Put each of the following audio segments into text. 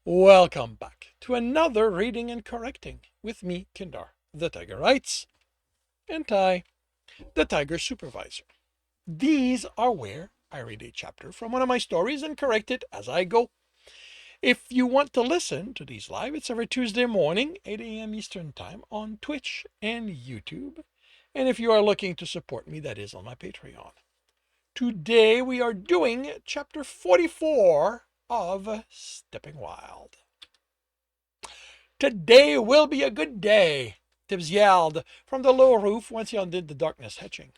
Welcome back to another reading and correcting with me, Kindar, the Tiger Writes, and Ty, the Tiger Supervisor. These are where I read a chapter from one of my stories and correct it as I go. If you want to listen to these live, it's every Tuesday morning, 8 a.m. Eastern Time on Twitch and YouTube. And if you are looking to support me, that is on my Patreon. Today we are doing chapter 44 of Stepping Wild. Today will be a good day, Tibs yelled from the low roof once he undid the darkness hedging.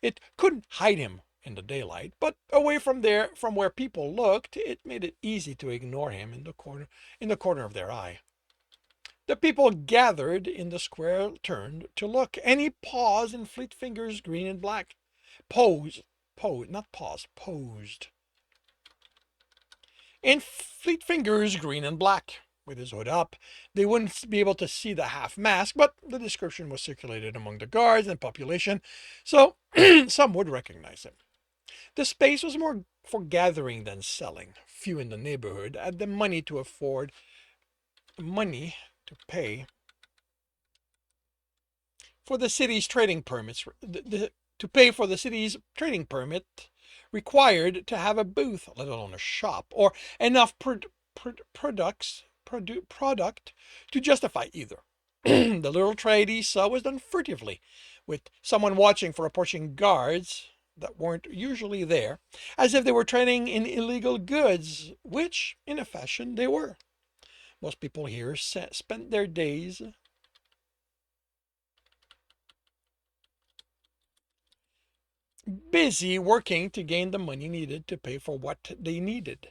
It couldn't hide him in the daylight, but away from where people looked, it made it easy to ignore him in the corner of their eye. The people gathered in the square turned to look, and he paused in fleet fingers green and black. Not paused, posed. In fleet fingers green and black. With his hood up, they wouldn't be able to see the half mask, but the description was circulated among the guards and population, so some would recognize him. The space was more for gathering than selling. Few in the neighborhood had the money to pay for the city's trading permits, to pay for the city's trading permit required to have a booth, let alone a shop, or enough product to justify either. The little trade he saw was done furtively, with someone watching for approaching guards that weren't usually there, as if they were trading in illegal goods, which, in a fashion, they were. Most people here spent their days busy working to gain the money needed to pay for what they needed.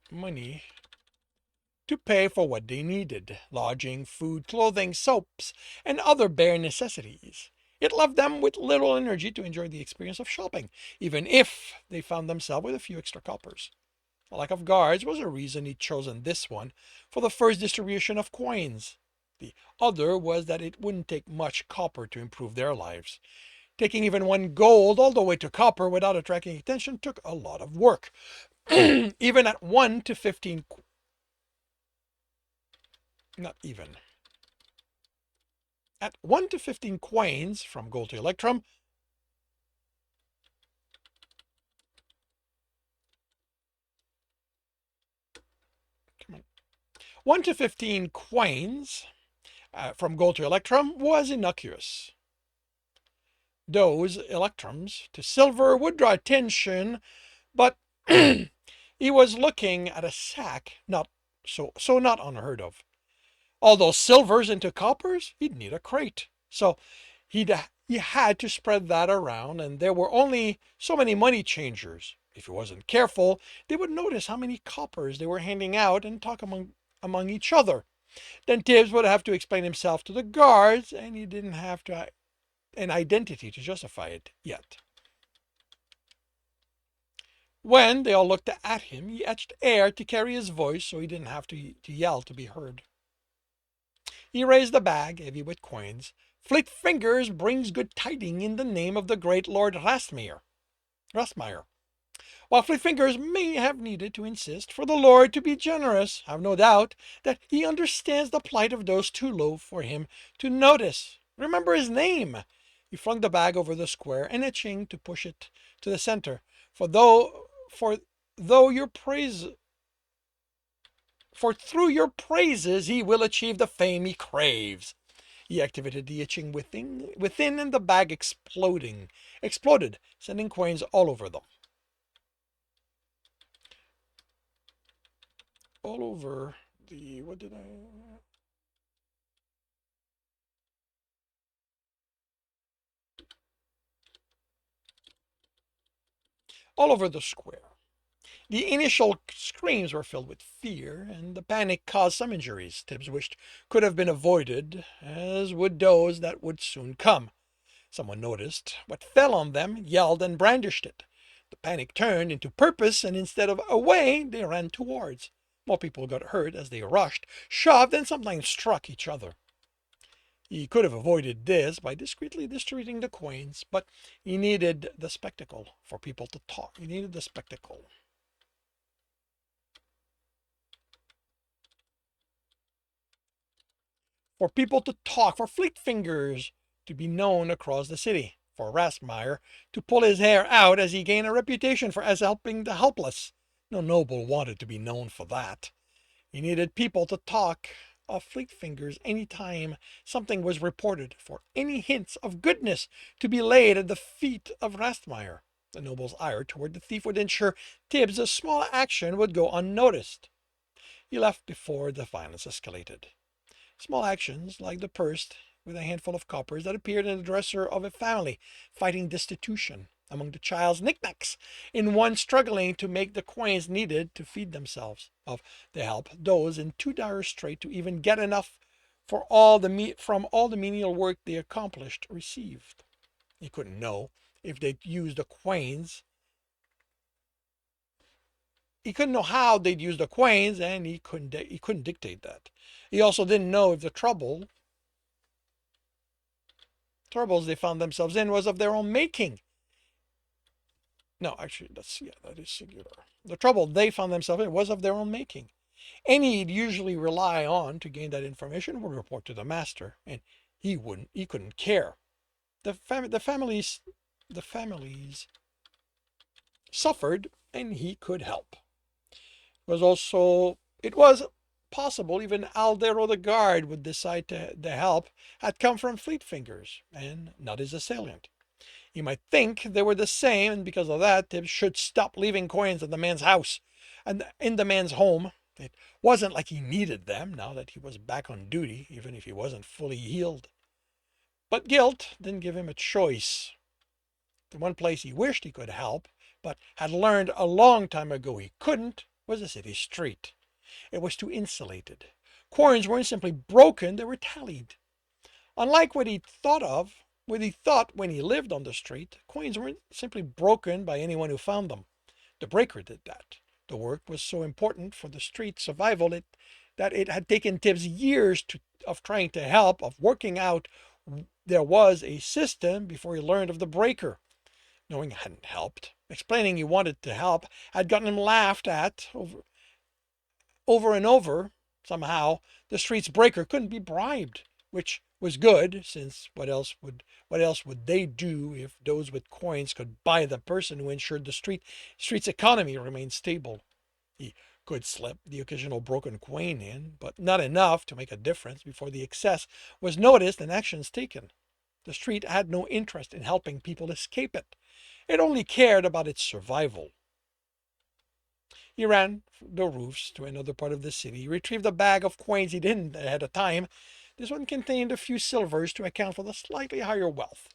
Money to pay for what they needed: lodging, food, clothing, soaps, and other bare necessities. It left them with little energy to enjoy the experience of shopping, even if they found themselves with a few extra coppers. The lack of guards was a reason he'd chosen this one for the first distribution of coins. The other was that it wouldn't take much copper to improve their lives. Taking even one gold all the way to copper without attracting attention took a lot of work. Even at 1 to 15, not even. At 1 to 15 coins from gold to electrum, 1 to 15 coins from gold to electrum was innocuous. Those electrums to silver would draw attention, but he was looking at a sack, not unheard of. Although silvers into coppers, he'd need a crate. So he had to spread that around, and there were only so many money changers. If he wasn't careful, they would notice how many coppers they were handing out and talk among each other. Then Tibbs would have to explain himself to the guards, and he didn't have an identity to justify it yet. When they all looked at him, he etched air to carry his voice so he didn't have to yell to be heard. He raised the bag, heavy with coins. Fleet Fingers brings good tiding in the name of the great Lord Rastmeyer. While Fleet Fingers may have needed to insist for the Lord to be generous, I've no doubt that he understands the plight of those too low for him to notice. Remember his name. He flung the bag over the square and itching to push it to the center. For through your praises he will achieve the fame he craves. He activated the itching within and the bag exploded, sending coins all over them. All over the, all over the square. The initial screams were filled with fear, and the panic caused some injuries Tibbs wished could have been avoided, as would those that would soon come. Someone noticed what fell on them, yelled, and brandished it. The panic turned into purpose, and instead of away, they ran towards. More people got hurt as they rushed, shoved, and sometimes struck each other. He could have avoided this by discreetly distributing the coins, but he needed the spectacle for people to talk. He needed the spectacle. For people to talk, for Fleet Fingers to be known across the city, for Rastmeyer to pull his hair out as he gained a reputation for as helping the helpless. No noble wanted to be known for that. He needed people to talk of Fleet Fingers any time something was reported, for any hints of goodness to be laid at the feet of Rastmeyer. The noble's ire toward the thief would ensure Tibs' small action would go unnoticed. He left before the violence escalated. Small actions, like the purse with a handful of coppers that appeared in the dresser of a family fighting destitution, among the child's knickknacks, in one struggling to make the coins needed to feed themselves, of the help those in too dire strait to even get enough for from all the menial work they accomplished received. He couldn't know if they'd use the coins. He couldn't know how they'd use the coins, and he couldn't dictate that. He also didn't know if the troubles they found themselves in was of their own making. No, actually, that is singular. The trouble they found themselves in was of their own making. Any he'd usually rely on to gain that information would report to the master, and he couldn't care. The families suffered, and he could help. It was possible even Aldero the guard would decide the help had come from Fleet Fingers, and not his assailant. You might think they were the same, and because of that, Tibbs should stop leaving coins at the man's house and in the man's home. It wasn't like he needed them now that he was back on duty, even if he wasn't fully healed. But guilt didn't give him a choice. The one place he wished he could help, but had learned a long time ago he couldn't, was the city street. It was too insulated. Coins weren't simply broken, they were tallied. Unlike what he thought when he lived on the street, coins weren't simply broken by anyone who found them. The breaker did that. The work was so important for the street survival that it had taken Tibbs years of trying to help, of working out there was a system before he learned of the breaker. Knowing hadn't helped. Explaining he wanted to help had gotten him laughed at over and over. Somehow, the street's breaker couldn't be bribed, which was good, since what else would they do if those with coins could buy the person who ensured the street's economy remained stable? He could slip the occasional broken coin in, but not enough to make a difference before the excess was noticed and actions taken. The street had no interest in helping people escape it. It only cared about its survival. He ran the roofs to another part of the city, retrieved a bag of coins he'd hidden ahead of time. This one contained a few silvers to account for the slightly higher wealth.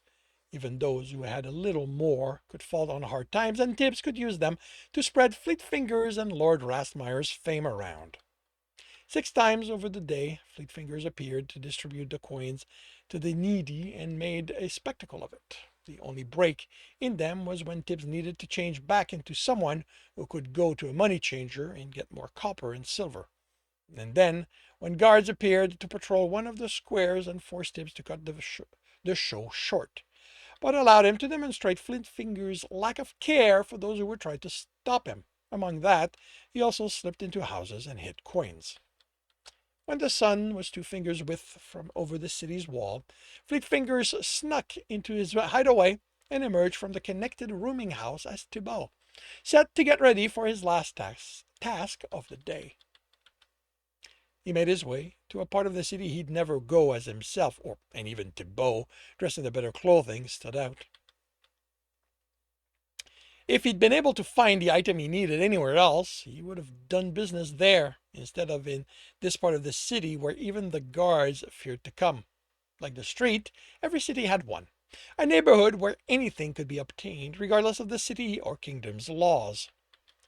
Even those who had a little more could fall on hard times, and Tibs could use them to spread Fleet Fingers and Lord Rastmeyer's fame around. 6 times over the day, Fleet Fingers appeared to distribute the coins to the needy and made a spectacle of it. The only break in them was when Tibs needed to change back into someone who could go to a money changer and get more copper and silver. And then, when guards appeared to patrol one of the squares and forced Tibs to cut the show short, but allowed him to demonstrate Flint Finger's lack of care for those who were trying to stop him. Among that, he also slipped into houses and hid coins. When the sun was 2 fingers' width from over the city's wall, Fleet Fingers snuck into his hideaway and emerged from the connected rooming house as Thibault, set to get ready for his last task of the day. He made his way to a part of the city he'd never go as himself, and even Thibault, dressed in the better clothing, stood out. If he'd been able to find the item he needed anywhere else, he would have done business there instead of in this part of the city where even the guards feared to come. Like the street, every city had one. A neighborhood where anything could be obtained, regardless of the city or kingdom's laws.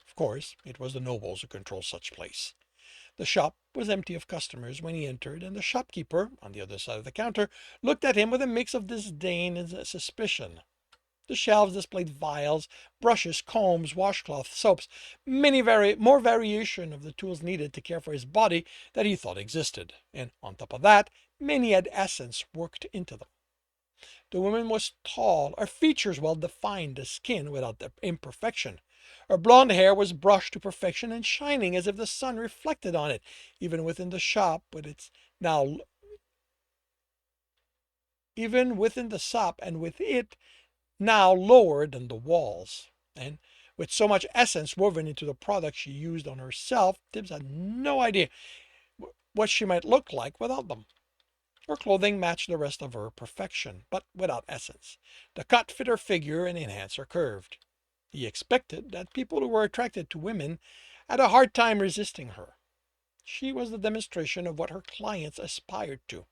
Of course, it was the nobles who controlled such place. The shop was empty of customers when he entered, and the shopkeeper, on the other side of the counter, looked at him with a mix of disdain and suspicion. The shelves displayed vials, brushes, combs, washcloths, soaps, more variation of the tools needed to care for his body that he thought existed. And on top of that, Many had essence worked into them. The woman was tall, her features well defined, the skin without the imperfection. Her blonde hair was brushed to perfection and shining as if the sun reflected on it, even within the shop with its now even within the shop and with it now lower than the walls. And with so much essence woven into the product she used on herself, Tibbs had no idea what she might look like without them. Her clothing matched the rest of her perfection, but without essence. The cut fit her figure and enhanced her curve. He expected that people who were attracted to women had a hard time resisting her. She was the demonstration of what her clients aspired to,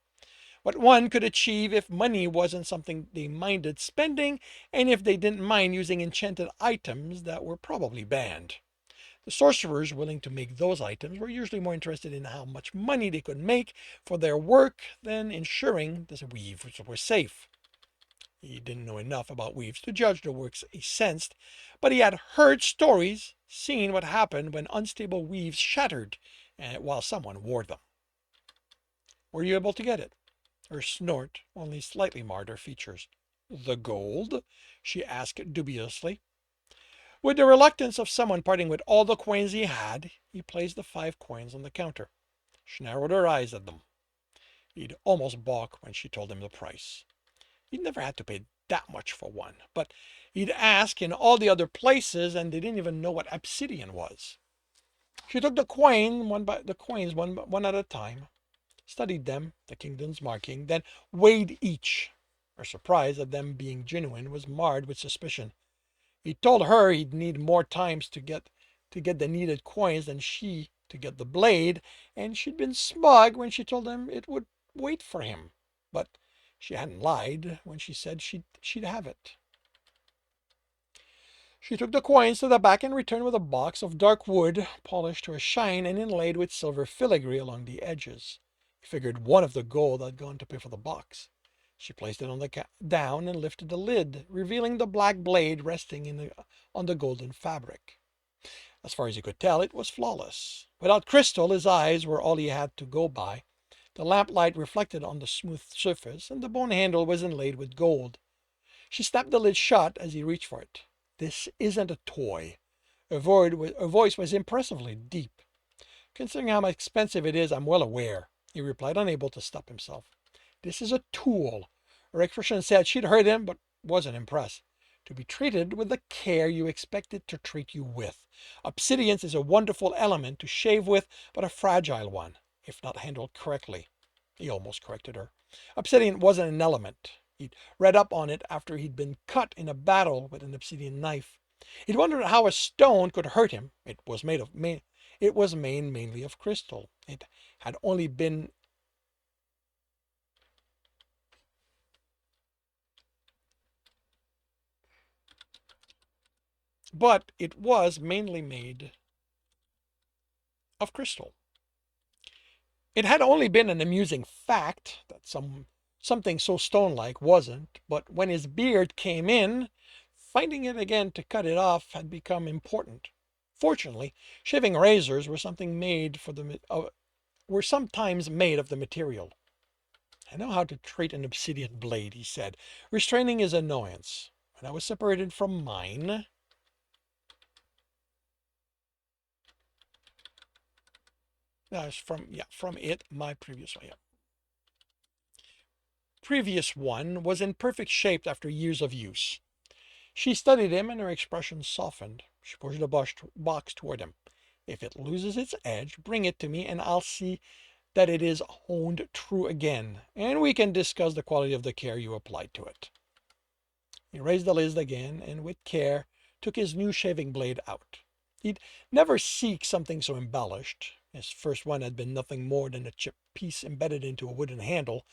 what one could achieve if money wasn't something they minded spending, and if they didn't mind using enchanted items that were probably banned. The sorcerers willing to make those items were usually more interested in how much money they could make for their work than ensuring the weaves were safe. He didn't know enough about weaves to judge the works he sensed, but he had heard stories, seen what happened when unstable weaves shattered while someone wore them. Were you able to get it? Her snort only slightly marred her features. The gold? She asked dubiously. With the reluctance of someone parting with all the coins he had, he placed the 5 coins on the counter. She narrowed her eyes at them. He'd almost balk when she told him the price. He'd never had to pay that much for one, but he'd asked in all the other places and they didn't even know what obsidian was. She took the coins one at a time, studied them, the kingdom's marking, then weighed each. Her surprise at them being genuine was marred with suspicion. He told her he'd need more times to get the needed coins than she to get the blade, and she'd been smug when she told him it would wait for him. But she hadn't lied when she said she'd have it. She took the coins to the back and returned with a box of dark wood, polished to a shine and inlaid with silver filigree along the edges. He figured one of the gold had gone to pay for the box. She placed it down and lifted the lid, revealing the black blade resting on the golden fabric. As far as he could tell, it was flawless. Without crystal, his eyes were all he had to go by. The lamplight reflected on the smooth surface, and the bone handle was inlaid with gold. She snapped the lid shut as he reached for it. This isn't a toy. Her voice was impressively deep. Considering how expensive it is, I'm well aware, he replied, unable to stop himself. This is a tool. Her expression said she'd heard him, but wasn't impressed. To be treated with the care you expect it to treat you with. Obsidian is a wonderful element to shave with, but a fragile one, if not handled correctly. He almost corrected her. Obsidian wasn't an element. He'd read up on it after he'd been cut in a battle with an obsidian knife. He'd wondered how a stone could hurt him. It was made mainly of crystal. It had only been but it was mainly made of crystal. It had only been an amusing fact that something so stone-like wasn't, but when his beard came in, finding it again to cut it off had become important. Fortunately, shaving razors were sometimes made of the material. I know how to treat an obsidian blade, he said, restraining his annoyance. When I was separated from mine, my previous one was in perfect shape after years of use. She studied him and her expression softened. She pushed the box toward him. If it loses its edge, bring it to me and I'll see that it is honed true again, and we can discuss the quality of the care you applied to it. He raised the lid again and with care took his new shaving blade out. He'd never seek something so embellished. His first one had been nothing more than a chipped piece embedded into a wooden handle,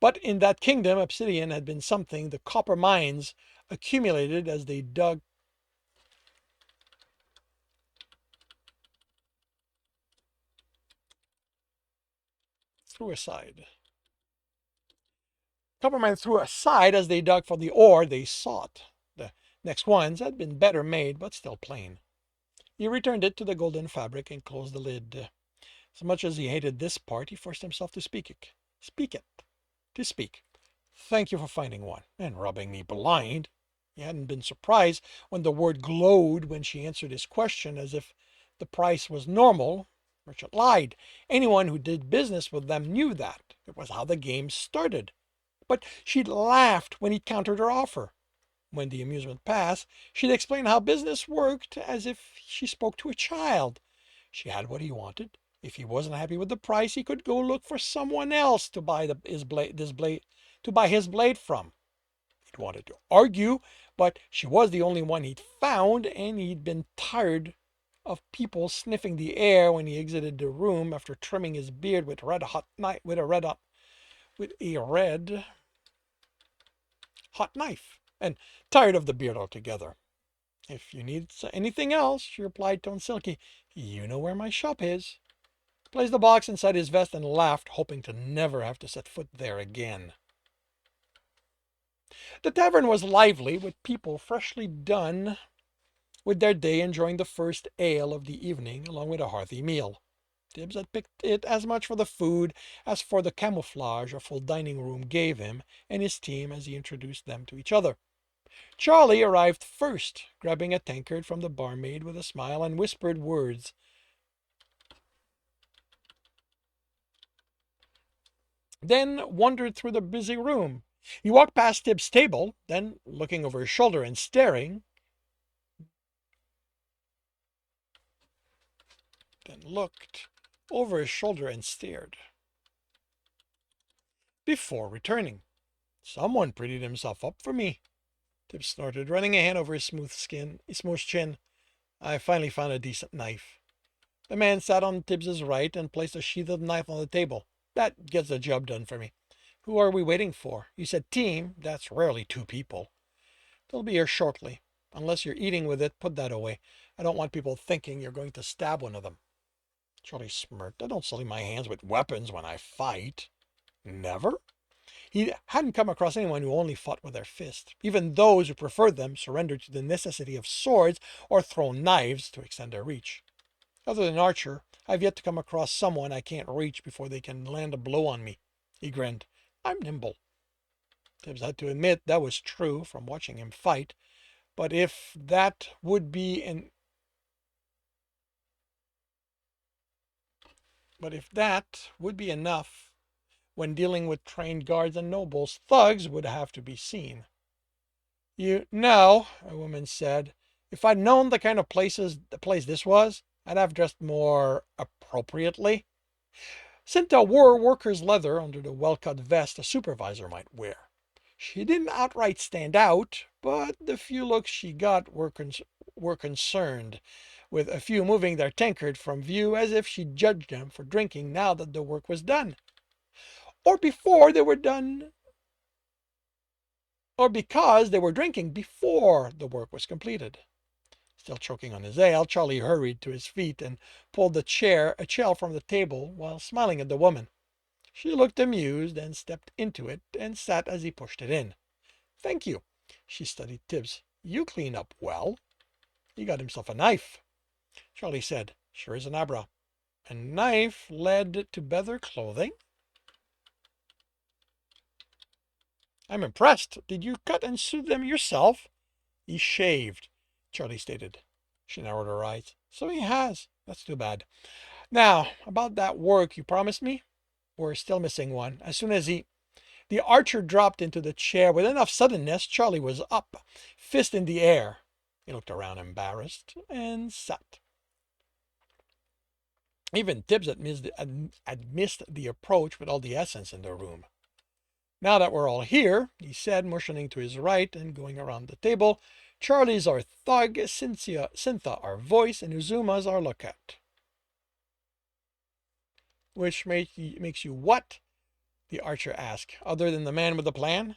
but in that kingdom obsidian had been something the copper mines accumulated as they dug through a side. Copper mines threw aside as they dug for the ore they sought. The next ones had been better made, but still plain. He returned it to the golden fabric and closed the lid. As much as he hated this part, he forced himself to speak it. Speak it. To speak. Thank you for finding one and rubbing me blind. He hadn't been surprised when the word glowed when she answered his question as if the price was normal. Merchant lied. Anyone who did business with them knew that. It was how the game started. But she'd laughed when he countered her offer. When the amusement passed, she'd explain how business worked as if she spoke to a child. She had what he wanted. If he wasn't happy with the price, he could go look for someone else to buy his blade from. He'd wanted to argue, but she was the only one he'd found, and he'd been tired of people sniffing the air when he exited the room after trimming his beard with a red hot knife, and tired of the beard altogether. If you need anything else, she replied, tone silky, you know where my shop is. Placed the box inside his vest and laughed, hoping to never have to set foot there again. The tavern was lively, with people freshly done with their day enjoying the first ale of the evening, along with a hearty meal. Tibbs had picked it as much for the food as for the camouflage a full dining room gave him and his team as he introduced them to each other. Charlie arrived first, grabbing a tankard from the barmaid with a smile and whispered words. Then wandered through the busy room. He walked past Tibbs' table, then looking over his shoulder and staring, then looked over his shoulder and stared, before returning. Someone prettied himself up for me, Tibbs snorted, running a hand over his smooth chin. I finally found a decent knife. The man sat on Tibbs's right and placed a sheathed knife on the table. That gets the job done for me. Who are we waiting for? You said team. That's rarely two people. They'll be here shortly. Unless you're eating with it, put that away. I don't want people thinking you're going to stab one of them. Charlie smirked. I don't sully my hands with weapons when I fight. Never? He hadn't come across anyone who only fought with their fists. Even those who preferred them surrendered to the necessity of swords or thrown knives to extend their reach. Other than Archer, I've yet to come across someone I can't reach before they can land a blow on me. He grinned. I'm nimble. Tibbs had to admit that was true from watching him fight, but if that would be enough when dealing with trained guards and nobles, thugs would have to be seen. You know, a woman said, if I'd known the kind of place this was, I'd have dressed more appropriately. Cinta wore worker's leather under the well-cut vest a supervisor might wear. She didn't outright stand out, but the few looks she got were concerned, with a few moving their tankard from view as if she judged them for drinking now that the work was done. Or before they were done, or because they were drinking before the work was completed. Still choking on his ale, Charlie hurried to his feet and pulled a chair from the table while smiling at the woman. She looked amused and stepped into it and sat as he pushed it in. Thank you. She studied Tibbs. You clean up well. He got himself a knife. Charlie said, sure is an abra. A knife led to better clothing? I'm impressed. Did you cut and sew them yourself? He shaved, Charlie stated. She narrowed her eyes. So he has. That's too bad. Now, about that work you promised me? We're still missing one. As soon as the archer dropped into the chair with enough suddenness, Charlie was up, fist in the air. He looked around embarrassed and sat. Even Tibbs had missed the approach with all the essence in the room. Now that we're all here, he said, motioning to his right and going around the table, Charlie's our thug, Cynthia our voice, and Uzuma's our lookout. Which makes you what? The archer asked. Other than the man with the plan?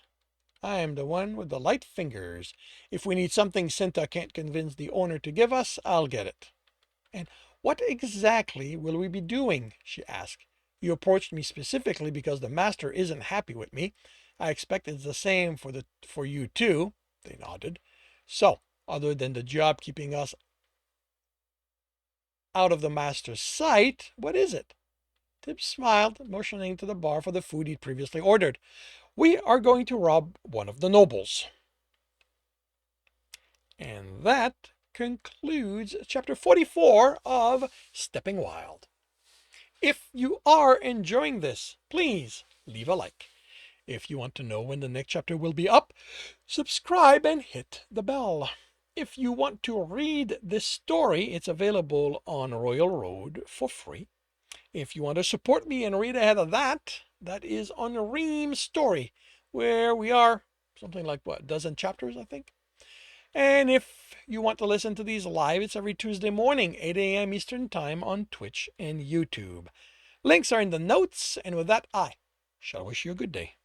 I am the one with the light fingers. If we need something Cynthia can't convince the owner to give us, I'll get it. And what exactly will we be doing? She asked. You approached me specifically because the master isn't happy with me. I expect it's the same for you too. They nodded. So, other than the job keeping us out of the master's sight, what is it? Tibs smiled, motioning to the bar for the food he'd previously ordered. We are going to rob one of the nobles. And that concludes chapter 44 of Stepping Wild. If you are enjoying this, please leave a like. If you want to know when the next chapter will be up, subscribe and hit the bell. If you want to read this story, it's available on Royal Road for free. If you want to support me and read ahead of that, that is on Ream's Story, where we are something like, a dozen chapters, I think. And if you want to listen to these live, it's every Tuesday morning, 8 a.m. Eastern Time on Twitch and YouTube. Links are in the notes, and with that, I shall wish you a good day.